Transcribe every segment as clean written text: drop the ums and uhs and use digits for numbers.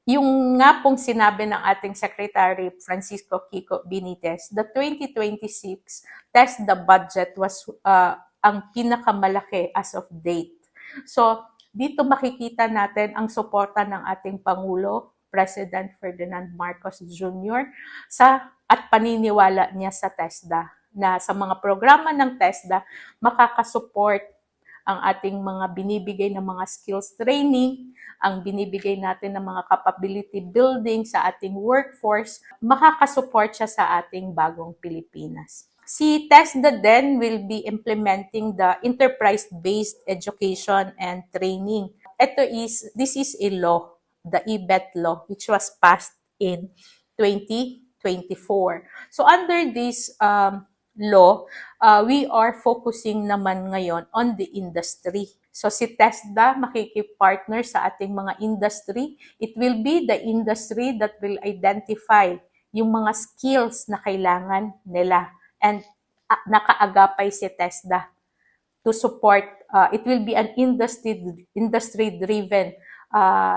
yung nga pong sinabi ng ating Secretary Francisco Kiko Benitez, the 2026 TESDA budget was ang pinakamalaki as of date. So, dito makikita natin ang suporta ng ating Pangulo, President Ferdinand Marcos Jr. at paniniwala niya sa TESDA na sa mga programa ng TESDA makakasupport ang ating mga binibigay ng mga skills training, ang binibigay natin ng mga capability building sa ating workforce, makakasupport siya sa ating bagong Pilipinas. Si TESDA then will be implementing the enterprise-based education and training. This is a law, the EBET law, which was passed in 2024. So under this law, we are focusing naman ngayon on the industry. So si TESDA makikipart-partner sa ating mga industry. It will be the industry that will identify yung mga skills na kailangan nila and nakaagapay si TESDA to support. It will be an industry-driven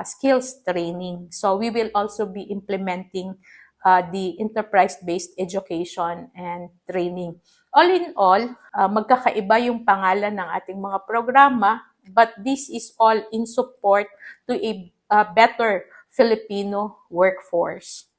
skills training. So we will also be implementing the enterprise-based education and training. All in all, magkakaiba yung pangalan ng ating mga programa, but this is all in support to a better Filipino workforce.